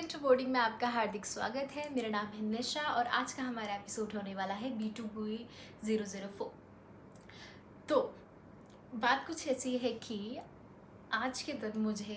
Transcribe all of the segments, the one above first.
Into boarding में आपका हार्दिक स्वागत है। मेरा नाम है निशा और आज का हमारा एपिसोड होने वाला है B2B 004। तो बात कुछ ऐसी है कि आज के दिन मुझे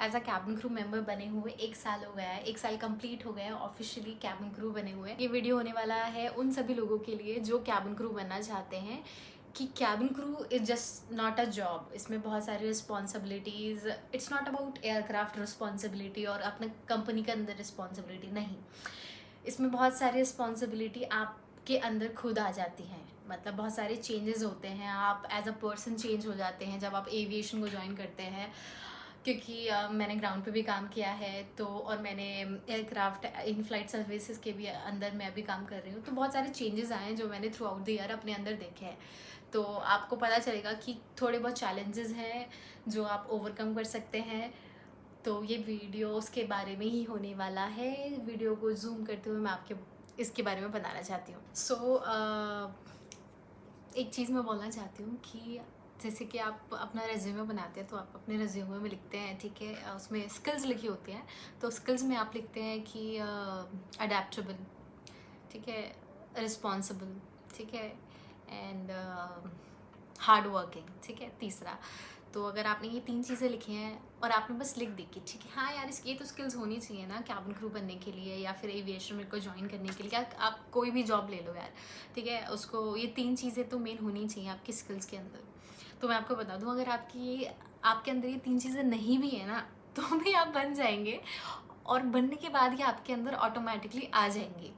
as a cabin crew member बने हुए 1 साल हो गया है। 1 साल कंप्लीट हो गया है ऑफिशियली कैबिन क्रू बने हुए। ये वीडियो होने वाला है उन सभी लोगों के लिए जो कैबिन क्रू बनना चाहते हैं कि cabin crew is just not a job. इसमें बहुत सारी responsibilities, it's not about aircraft responsibility और अपने कंपनी के अंदर रिस्पॉन्सिबिलिटी नहीं। इसमें बहुत सारी रिस्पॉन्सिबिलिटी आपके अंदर खुद आ जाती हैं। मतलब बहुत सारे चेंजेस होते हैं, आप एज अ पर्सन चेंज हो जाते हैं जब आप एविएशन को ज्वाइन करते हैं। क्योंकि मैंने ग्राउंड पे भी काम किया है तो, और मैंने एयरक्राफ्ट इन फ्लाइट सर्विसेज के भी अंदर मैं भी काम कर रही हूँ। तो बहुत सारे चेंजेस आए हैं जो मैंने थ्रू आउट द ईयर अपने अंदर देखे हैं। तो आपको पता चलेगा कि थोड़े बहुत चैलेंजेस हैं जो आप ओवरकम कर सकते हैं। तो ये वीडियो उसके बारे में ही होने वाला है। वीडियो को जूम करते हुए मैं आपके इसके बारे में बताना चाहती हूँ। एक चीज़ मैं बोलना चाहती हूँ कि जैसे कि आप अपना रेज्यूमे बनाते हैं तो आप अपने रेज्यूमे में लिखते हैं, ठीक है, उसमें स्किल्स लिखी होती हैं। तो स्किल्स में आप लिखते हैं कि अडेप्टेबल, ठीक है, रिस्पॉन्सिबल, ठीक है, एंड हार्ड वर्किंग, ठीक है, तीसरा। तो अगर आपने ये 3 चीज़ें लिखी हैं और आपने बस लिख दी कि ठीक है हाँ यार ये तो स्किल्स होनी चाहिए ना कैबिन क्रू बनने के लिए या फिर एविएशन में को ज्वाइन करने के लिए, क्या आप कोई भी जॉब ले लो यार, ठीक है, उसको ये 3 चीज़ें तो मेन होनी चाहिए आपकी स्किल्स के अंदर। तो मैं आपको बता दूँ, अगर आपके अंदर ये 3 चीज़ें नहीं भी है ना तो भी आप बन जाएंगे, और बनने के बाद ये आपके अंदर ऑटोमेटिकली आ जाएंगी।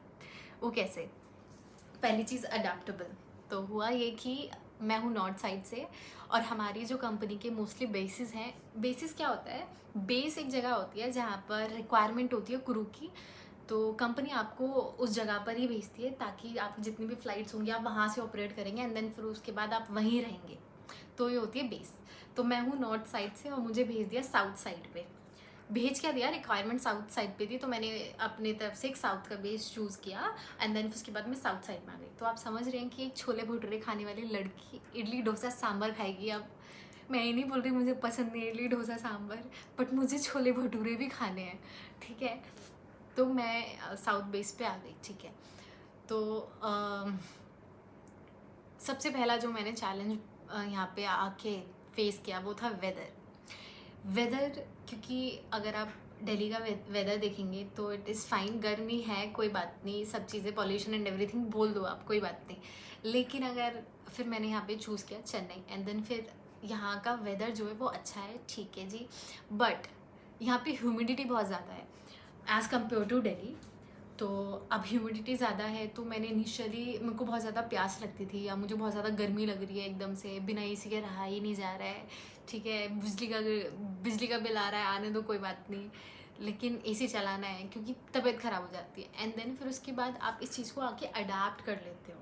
वो कैसे? पहली चीज़ अडेप्टेबल। तो हुआ ये कि मैं हूँ नॉर्थ साइड से और हमारी जो कंपनी के मोस्टली बेसिस हैं। बेसिस क्या होता है? बेस एक जगह होती है जहाँ पर रिक्वायरमेंट होती है क्रू की। तो कंपनी आपको उस जगह पर ही भेजती है ताकि आपकी जितनी भी फ्लाइट्स होंगी आप वहाँ से ऑपरेट करेंगे एंड देन फिर उसके बाद आप वहीं रहेंगे। तो ये होती है बेस। तो मैं हूँ नॉर्थ साइड से और मुझे भेज दिया साउथ साइड पे। भेज क्या दिया, रिक्वायरमेंट साउथ साइड पे थी तो मैंने अपने तरफ से एक साउथ का बेस चूज़ किया एंड देन उसके बाद मैं साउथ साइड में आ गई। तो आप समझ रहे हैं कि एक छोले भटूरे खाने वाली लड़की इडली डोसा सांभर खाएगी। अब मैं ये नहीं बोल रही मुझे पसंद नहीं इडली डोसा सांभर, बट मुझे छोले भटूरे भी खाने हैं, ठीक है। तो मैं साउथ बेस पे आ गई, ठीक है। तो सबसे पहला जो मैंने चैलेंज यहाँ पे आके फेस किया वो था वेदर। क्योंकि अगर आप दिल्ली का वेदर देखेंगे तो इट इज़ फाइन, गर्मी है कोई बात नहीं, सब चीज़ें पॉल्यूशन एंड एवरीथिंग बोल दो आप, कोई बात नहीं। लेकिन अगर फिर मैंने यहाँ पे चूज़ किया चेन्नई एंड देन फिर यहाँ का वेदर जो है वो अच्छा है, ठीक है जी, बट यहाँ पे ह्यूमिडिटी बहुत ज़्यादा है एज़ कम्पेयर टू दिल्ली। तो अब ह्यूमिडिटी ज़्यादा है तो मैंने इनिशियली, मेरे को बहुत ज़्यादा प्यास लगती थी या मुझे बहुत ज़्यादा गर्मी लग रही है एकदम से, बिना एसी के रहा ही नहीं जा रहा है, ठीक है, बिजली का बिल आ रहा है, आने दो कोई बात नहीं, लेकिन एसी चलाना है क्योंकि तबीयत ख़राब हो जाती है। एंड देन फिर उसके बाद आप इस चीज़ को आके अडाप्ट कर लेते हो।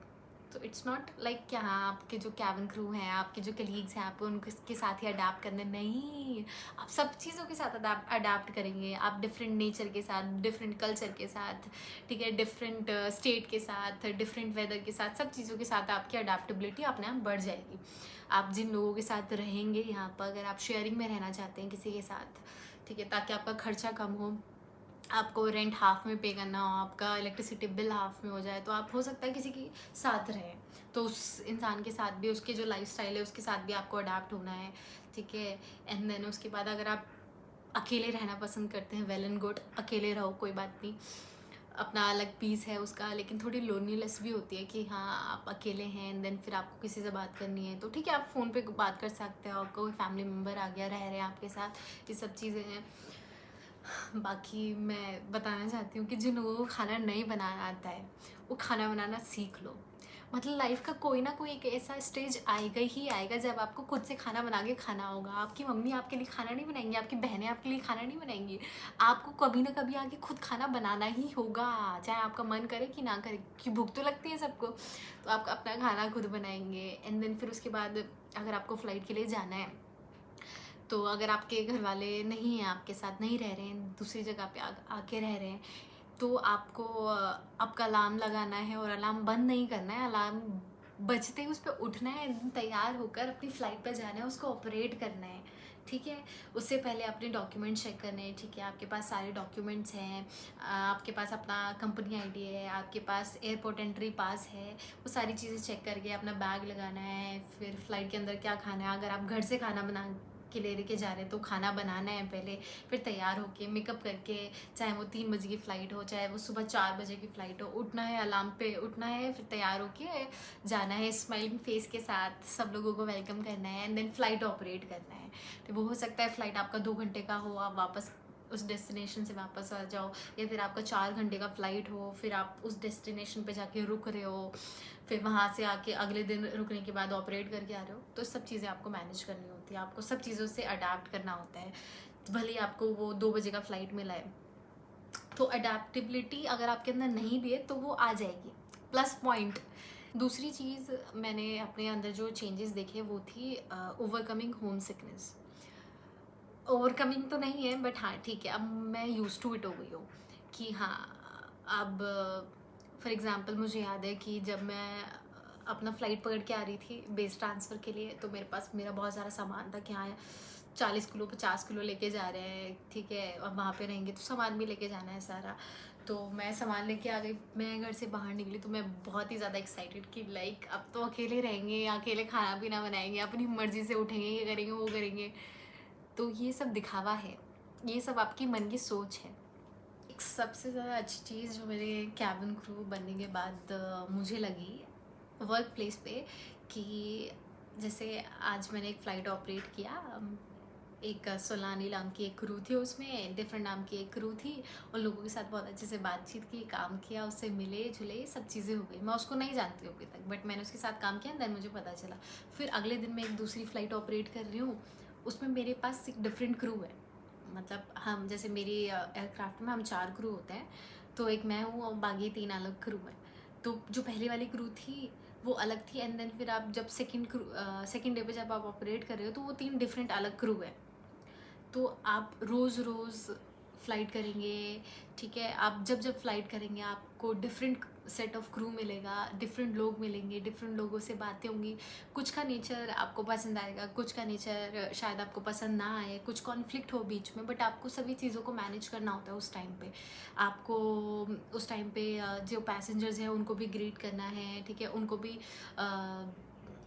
तो इट्स नॉट लाइक कि हाँ आपके जो कैबिन क्रू हैं, आपके जो कलीग्स हैं, आप उनके साथ ही अडाप्ट करने, नहीं, आप सब चीज़ों के साथ अडाप्ट करेंगे। आप डिफरेंट नेचर के साथ, डिफरेंट कल्चर के साथ, ठीक है, डिफरेंट स्टेट के साथ, डिफरेंट वेदर के साथ, सब चीज़ों के साथ आपकी अडाप्टेबिलिटी अपने आप बढ़ जाएगी। आप जिन लोगों के साथ रहेंगे यहाँ पर, अगर आप शेयरिंग में रहना चाहते हैं किसी के साथ, ठीक है, ताकि आपका खर्चा कम हो, आपको रेंट हाफ में पे करना हो, आपका इलेक्ट्रिसिटी बिल हाफ में हो जाए, तो आप हो सकता है किसी के साथ रहें। तो उस इंसान के साथ भी, उसके जो लाइफस्टाइल है उसके साथ भी आपको अडाप्ट होना है, ठीक है। एंड देन उसके बाद अगर आप अकेले रहना पसंद करते हैं, वेल एंड गुड, अकेले रहो, कोई बात नहीं, अपना अलग पीस है उसका, लेकिन थोड़ी लोनलीनेस भी होती है कि हाँ आप अकेले हैं एंड देन फिर आपको किसी से बात करनी है, तो ठीक है आप फ़ोन पे बात कर सकते हो, कोई फैमिली मेम्बर आ गया रह रहे हैं आपके साथ, ये सब चीज़ें हैं। बाकी मैं बताना चाहती हूँ कि जिन लोगों को खाना नहीं बनाना आता है वो खाना बनाना सीख लो। मतलब लाइफ का कोई ना कोई एक ऐसा स्टेज आएगा ही आएगा जब आपको खुद से खाना बना के खाना होगा। आपकी मम्मी आपके लिए खाना नहीं बनाएंगी, आपकी बहनें आपके लिए खाना नहीं बनाएंगी, आपको कभी ना कभी आके खुद खाना बनाना ही होगा, चाहे आपका मन करे कि ना करे, क्योंकि भूख तो लगती है सबको। तो आप अपना खाना खुद बनाएंगे एंड देन फिर उसके बाद अगर आपको फ़्लाइट के लिए जाना है, तो अगर आपके घर वाले नहीं हैं, आपके साथ नहीं रह रहे हैं, दूसरी जगह पे आके रह रहे हैं, तो आपको आपका अलार्म लगाना है और अलार्म बंद नहीं करना है, अलार्म बजते ही उस पर उठना है, तैयार होकर अपनी फ़्लाइट पर जाना है, उसको ऑपरेट करना है, ठीक है। उससे पहले अपने डॉक्यूमेंट्स चेक करने हैं, ठीक है, आपके पास सारे डॉक्यूमेंट्स हैं, आपके पास अपना कंपनी आईडी है, आपके पास एयरपोर्ट एंट्री पास है, वो सारी चीज़ें चेक करके अपना बैग लगाना है। फिर फ्लाइट के अंदर क्या खाना है, अगर आप घर से खाना बना के लेके जा रहे हैं तो खाना बनाना है पहले, फिर तैयार होके मेकअप करके, चाहे वो 3 बजे की फ़्लाइट हो, चाहे वो सुबह 4 बजे की फ़्लाइट हो, उठना है, अलार्म पे उठना है, फिर तैयार होके जाना है, स्माइलिंग फेस के साथ सब लोगों को वेलकम करना है, एंड देन फ़्लाइट ऑपरेट करना है। तो वो हो सकता है फ़्लाइट आपका 2 घंटे का हो, आप वापस उस डेस्टिनेशन से वापस आ जाओ, या फिर आपका 4 घंटे का फ़्लाइट हो, फिर आप उस डेस्टिनेशन पे जाके रुक रहे हो, फिर वहाँ से आके अगले दिन रुकने के बाद ऑपरेट करके आ रहे हो। तो सब चीज़ें आपको मैनेज करनी होती है, आपको सब चीज़ों से अडेप्ट करना होता है। भले ही आपको वो 2 बजे का फ़्लाइट मिला है, तो अडेप्टेबिलिटी अगर आपके अंदर नहीं भी है तो वो आ जाएगी, प्लस पॉइंट। दूसरी चीज़ मैंने अपने अंदर जो चेंजेस देखे वो थी ओवरकमिंग होम सिकनेस। ओवरकमिंग तो नहीं है, बट हाँ ठीक है, अब मैं यूज़ टू इट हो गई हूँ कि हाँ, अब फॉर एग्ज़ाम्पल मुझे याद है कि जब मैं अपना फ़्लाइट पकड़ के आ रही थी बेस ट्रांसफ़र के लिए, तो मेरे पास मेरा बहुत सारा सामान था कि हाँ 40 किलो 50 किलो लेके जा रहे हैं, ठीक है, अब वहाँ पे रहेंगे तो सामान भी लेके जाना है सारा। तो मैं सामान लेके आ गई, मैं घर से बाहर निकली तो मैं बहुत ही ज़्यादा एक्साइटेड कि लाइक अब तो अकेले रहेंगे, अकेले खाना पीना बनाएंगे, अपनी मर्ज़ी से उठेंगे, ये करेंगे वो करेंगे। तो ये सब दिखावा है, ये सब आपकी मन की सोच है। एक सबसे ज़्यादा अच्छी चीज़ जो मेरे कैबिन क्रू बनने के बाद मुझे लगी वर्क प्लेस पे, कि जैसे आज मैंने एक फ़्लाइट ऑपरेट किया, एक सोलानी नाम की एक क्रू थी, उसमें डिफरेंट नाम की एक क्रू थी। उन लोगों के साथ बहुत अच्छे से बातचीत की, काम किया, उससे मिले जुले, सब चीज़ें हो गई। मैं उसको नहीं जानती हूँ अभी तक, बट मैंने उसके साथ काम किया, देन मुझे पता चला। फिर अगले दिन मैं एक दूसरी फ़्लाइट ऑपरेट कर रही हूँ, उसमें मेरे पास एक डिफरेंट क्रू है। मतलब हम जैसे मेरी एयरक्राफ्ट में हम 4 क्रू होते हैं, तो एक मैं हूँ और बाकी 3 अलग क्रू हैं। तो जो पहले वाली क्रू थी वो अलग थी, एंड देन फिर आप जब सेकंड डे पे जब आप ऑपरेट कर रहे हो तो वो 3 डिफरेंट अलग क्रू है। तो आप रोज़ रोज़ फ़्लाइट करेंगे, ठीक है, आप जब जब फ़्लाइट करेंगे आपको डिफरेंट सेट ऑफ क्रू मिलेगा, डिफरेंट लोग मिलेंगे, डिफरेंट लोगों से बातें होंगी। कुछ का नेचर आपको पसंद आएगा, कुछ का नेचर शायद आपको पसंद ना आए, कुछ कॉन्फ्लिक्ट हो बीच में, बट आपको सभी चीज़ों को मैनेज करना होता है उस टाइम पे। आपको उस टाइम पे जो पैसेंजर्स हैं उनको भी ग्रीट करना है, ठीक है, उनको भी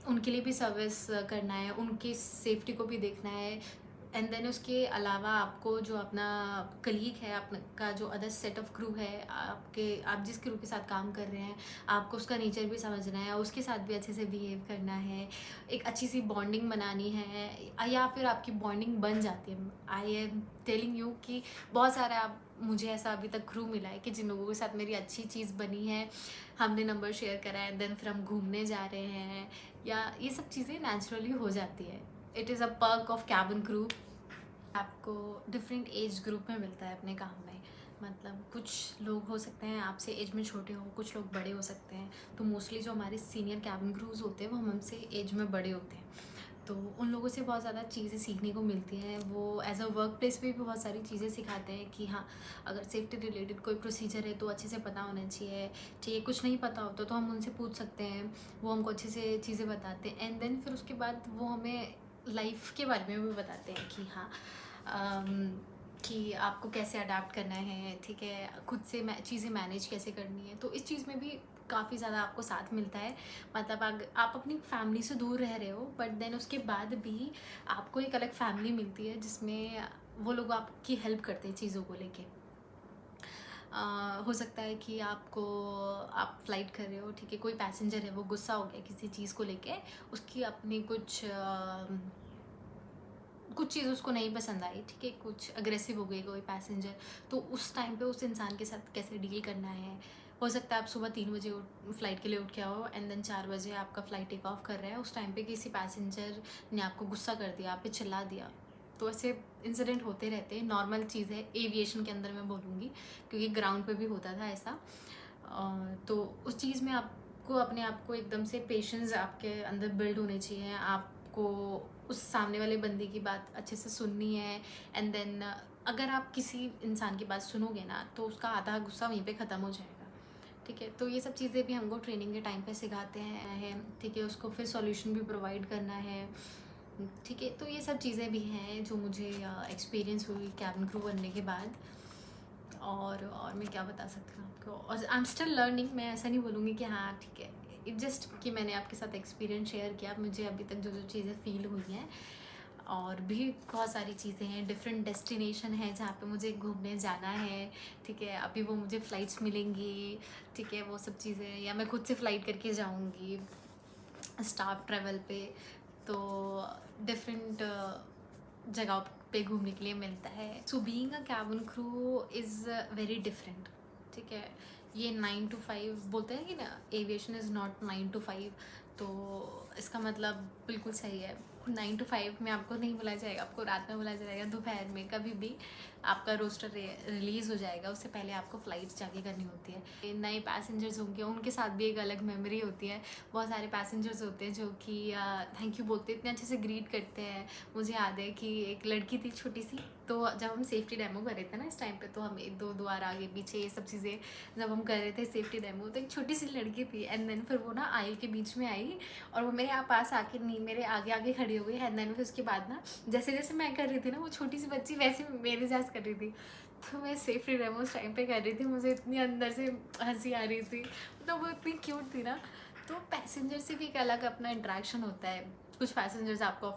उनके लिए भी सर्विस करना है, उनकी सेफ्टी को भी देखना है, एंड देन उसके अलावा आपको जो अपना कलीग है, आपका जो अदर सेट ऑफ क्रू है, आप जिस क्रू के साथ काम कर रहे हैं, आपको उसका नेचर भी समझना है, उसके साथ भी अच्छे से बिहेव करना है, एक अच्छी सी बॉन्डिंग बनानी है, या फिर आपकी बॉन्डिंग बन जाती है। आई एम टेलिंग यू कि बहुत सारा मुझे ऐसा अभी तक क्रू मिला है कि जिन लोगों के साथ मेरी अच्छी चीज़ बनी है, हमने नंबर शेयर करा है, देन फिर हम घूमने जा रहे हैं, या ये सब चीज़ें नेचुरली हो जाती है। It is a perk of cabin crew. आपको डिफरेंट एज ग्रुप में मिलता है अपने काम में। मतलब कुछ लोग हो सकते हैं आपसे एज में छोटे हो, कुछ लोग बड़े हो सकते हैं। तो मोस्टली जो हमारे सीनियर कैबिन क्रूज होते हैं वो हमसे एज में बड़े होते हैं, तो उन लोगों से बहुत ज़्यादा चीज़ें सीखने को मिलती हैं। वो एज अ वर्क प्लेस पे भी बहुत सारी चीज़ें सिखाते हैं कि हाँ, अगर सेफ्टी रिलेटेड कोई प्रोसीजर है तो अच्छे से पता होना चाहिए, ठीक है, कुछ नहीं पता होता तो हम उनसे पूछ सकते हैं, वो हमको अच्छे से चीज़ें बताते हैं, एंड देन फिर उसके बाद वो हमें लाइफ के बारे में भी बताते हैं कि हाँ, कि आपको कैसे अडाप्ट करना है, ठीक है, खुद से चीज़ें मैनेज कैसे करनी है। तो इस चीज़ में भी काफ़ी ज़्यादा आपको साथ मिलता है। मतलब आप अपनी फैमिली से दूर रह रहे हो, बट देन उसके बाद भी आपको एक अलग फैमिली मिलती है जिसमें वो लोग आपकी हेल्प करते हैं चीज़ों को लेके। हो सकता है कि आप फ्लाइट कर रहे हो, ठीक है, कोई पैसेंजर है वो गुस्सा हो गया किसी चीज़ को लेके, उसकी अपनी कुछ चीज़ उसको नहीं पसंद आई, ठीक है, कुछ अग्रेसिव हो गई कोई पैसेंजर, तो उस टाइम पे उस इंसान के साथ कैसे डील करना है। हो सकता है आप सुबह 3 बजे फ़्लाइट के लिए उठ के आओ, एंड देन 4 बजे आपका फ़्लाइट टेक ऑफ कर रहा है, उस टाइम पे किसी पैसेंजर ने आपको गुस्सा कर दिया, आप पे चिल्ला दिया। तो ऐसे इंसिडेंट होते रहते हैं, नॉर्मल चीज़ है एविएशन के अंदर, मैं बोलूँगी, क्योंकि ग्राउंड पे भी होता था ऐसा। तो उस चीज़ में आपको अपने आप को एकदम से पेशेंस आपके अंदर बिल्ड होने चाहिए। आपको उस सामने वाले बंदे की बात अच्छे से सुननी है, एंड देन अगर आप किसी इंसान की बात सुनोगे ना तो उसका आधा गुस्सा वहीं पे ख़त्म हो जाएगा, ठीक है। तो ये सब चीज़ें भी हमको ट्रेनिंग के टाइम पे सिखाते हैं, ठीक है, उसको फिर सॉल्यूशन भी प्रोवाइड करना है। ठीक है, तो ये सब चीज़ें भी हैं जो मुझे एक्सपीरियंस हुई कैबिन क्रू बनने के बाद। और मैं क्या बता सकती हूँ आपको, और आई एम स्टिल लर्निंग। मैं ऐसा नहीं बोलूँगी कि हाँ ठीक है, इट जस्ट कि मैंने आपके साथ एक्सपीरियंस शेयर किया, मुझे अभी तक जो जो चीज़ें फ़ील हुई हैं। और भी बहुत सारी चीज़ें हैं, डिफरेंट डेस्टिनेशन है जहाँ पे मुझे घूमने जाना है, ठीक है। अभी वो मुझे फ़्लाइट्स मिलेंगी, ठीक है, वो सब चीज़ें, या मैं खुद से फ़्लाइट करके जाऊँगी स्टाफ ट्रैवल पे। तो डिफरेंट जगहों पे घूमने के लिए मिलता है। So being a cabin crew is very different, ठीक है। ये 9 to 5 बोलते हैं कि ना, एविएशन इज़ नॉट 9 to 5, तो इसका मतलब बिल्कुल सही है। 9 to 5 में आपको नहीं बुलाया जाएगा, आपको रात में बुलाया जाएगा, दोपहर में कभी भी आपका रोस्टर रिलीज़ हो जाएगा, उससे पहले आपको फ़्लाइट्स जाके करनी होती है। नए पैसेंजर्स होंगे, उनके साथ भी एक अलग मेमोरी होती है। बहुत सारे पैसेंजर्स होते हैं जो कि थैंक यू बोलते हैं, इतने अच्छे से ग्रीट करते हैं। मुझे याद है कि एक लड़की थी छोटी सी, तो जब हम सेफ्टी डेमो कर रहे थे ना इस टाइम पे, तो हम एक दो द्वार आगे पीछे ये सब चीज़ें जब हम कर रहे थे सेफ्टी डेमो, तो एक छोटी सी लड़की थी, एंड देन फिर वो ना आयल के बीच में आई और वो मेरे पास आके नहीं, मेरे आगे आगे खड़ी हो गई। एंड देन फिर उसके बाद ना जैसे जैसे मैं कर रही थी ना, वो छोटी सी बच्ची वैसे मेरे जैसे कर रही थी। तो मैं सेफ्टी डेमो उस टाइम पे कर रही थी, मुझे इतनी अंदर से हंसी आ रही थी, मतलब वो इतनी क्यूट थी ना। तो पैसेंजर से भी एक अलग अपना इंटरेक्शन होता है। कुछ पैसेंजर्स आपको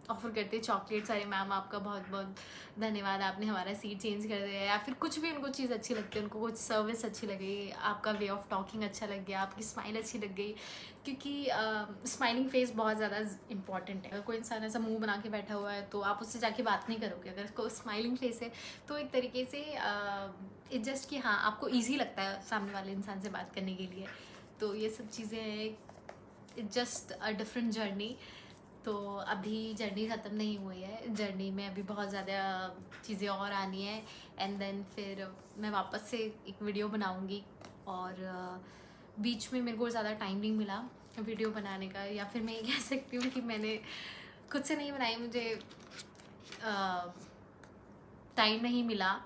ऑफर करते हैं चॉकलेट्स, अरे मैम आपका बहुत बहुत धन्यवाद, आपने हमारा सीट चेंज कर दिया, या फिर कुछ भी उनको चीज़ अच्छी लगती है, उनको कुछ सर्विस अच्छी लगी, आपका वे ऑफ टॉकिंग अच्छा लग गया, आपकी स्माइल अच्छी लग गई। क्योंकि स्माइलिंग फेस बहुत ज़्यादा इंपॉर्टेंट है। अगर कोई इंसान ऐसा मुंह बना के बैठा हुआ है तो आप उससे जाके बात नहीं करोगे। अगर उसको स्माइलिंग फेस है तो एक तरीके से इट जस्ट कि हाँ आपको ईजी लगता है सामने वाले इंसान से बात करने के लिए। तो ये सब चीज़ें हैं, it just a different journey. तो अभी जर्नी ख़त्म नहीं हुई है, जर्नी में अभी बहुत ज़्यादा चीज़ें और आनी है। एंड देन फिर मैं वापस से एक वीडियो बनाऊँगी, और बीच में मेरे को ज़्यादा टाइम नहीं मिला वीडियो बनाने का, या फिर मैं ये कह सकती हूँ कि मैंने खुद से नहीं बनाई, मुझे टाइम नहीं मिला,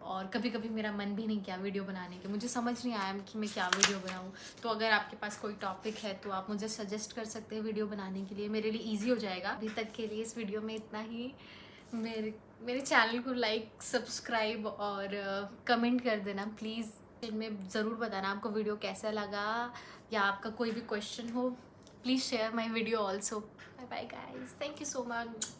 और कभी कभी मेरा मन भी नहीं किया वीडियो बनाने के, मुझे समझ नहीं आया कि मैं क्या वीडियो बनाऊं। तो अगर आपके पास कोई टॉपिक है तो आप मुझे सजेस्ट कर सकते हैं वीडियो बनाने के लिए, मेरे लिए इजी हो जाएगा। अभी तक के लिए इस वीडियो में इतना ही। मेरे चैनल को लाइक, सब्सक्राइब और कमेंट कर देना प्लीज़। इनमें ज़रूर बताना आपको वीडियो कैसा लगा, या आपका कोई भी क्वेश्चन हो, please share my video also. Bye bye guys, thank you so much.